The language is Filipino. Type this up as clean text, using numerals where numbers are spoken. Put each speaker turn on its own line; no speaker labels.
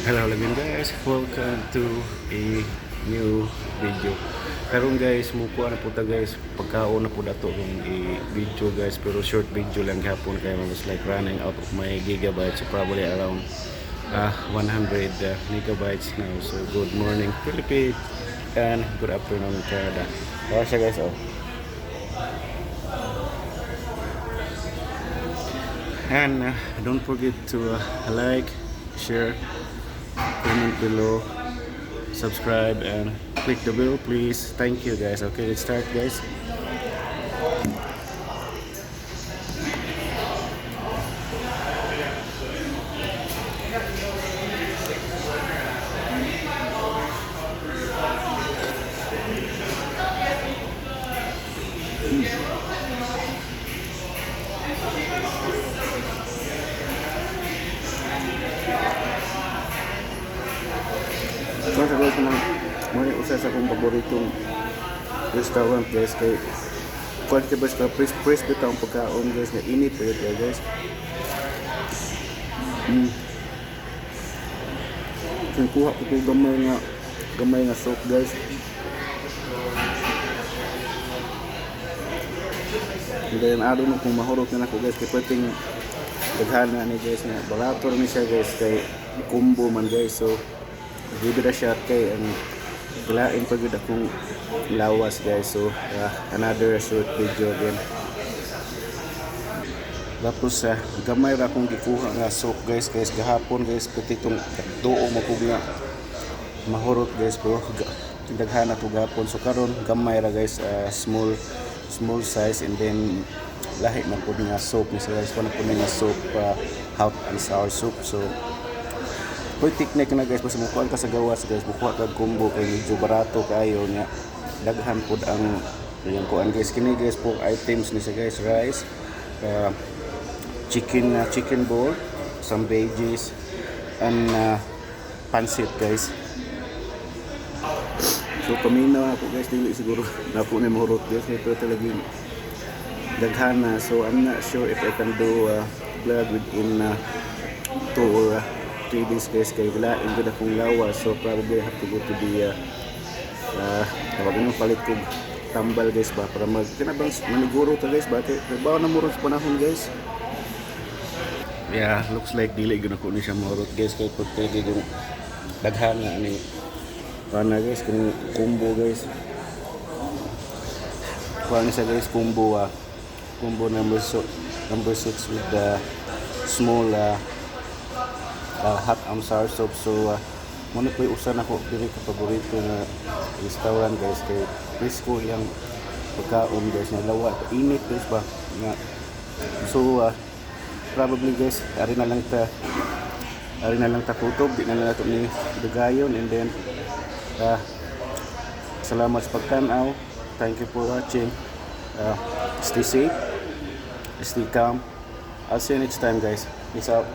Hello again guys, welcome to a new video. Karon guys, mukuha na po ta guys, pagkaon na po dato ng video guys, pero short video lang hapon kaya I was like running out of my gigabytes, so probably around 100 megabytes now. So good morning Philippines and good afternoon Canada. Kaya siya guys, oh. And don't forget to like, share, comment below, subscribe, and click the bell, please. Thank you, guys. Okay, let's start, guys. So, sa guys, muna usa sa akong paboritong restaurant, guys. Kay kuan ka ba sa press bitaw ang pagkaon, guys, na init pa yun, guys. So, kuha ko ito gamay nga soup, guys. And then, I don't know kung mahurot na ako, guys, kay pwedeng daghan na ni, guys, nga barato rin siya, guys, kay combo man, guys. So, give it a shot kay ang kilain pag yun akong lawas, guys. So another short video again. Tapos gamay ra akong gikuha nga soup, guys, kay gahapon, guys, pati itong duo mo po nga mahurot, guys, pero daghan na ito gahapon. So karon gamay ra, guys, small size, and then lahi na po nga soup ni sa, guys, pa na po nga soup, hot and sour soup. So pwede technique na, guys, basta mukuha ka sa gawas, guys, mukuha ka combo kay medyo barato kayo nga daghan po ang yung kuan, guys. Kini, guys, po items ni sa, guys, rice, chicken ball, some veggies, and pancit, guys. So paminaw ako, guys, dili siguro na po ni mahurot, guys, pero talagang daghan na. So I'm not sure if I can do vlog within 2 or 3 days, guys, kay wala in good akong lawas. So probably I have to go to the tawag nang palit ko tambal, guys, ba para kinabang maniguro ta, guys, bakit trabaho na murot sa panahon, guys. Yeah, looks like dili gyud ako ni siya murot, guys, kay pag talaga yung daghan nga ni pana, guys, kung combo, guys, kuha siya, guys, combo number 6 with the small hot and sour soup. So muna po yung usan ako dili ka paborito na restaurant, guys, kay presko yung pagkaon, guys, na lawa init, guys, ba nga. So probably, guys, ari na lang ta kutob, di na lang nato ni dugayon, and then salamat sa pagtanaw. Thank you for watching. Stay safe, stay calm. I'll see you next time, guys. Peace out.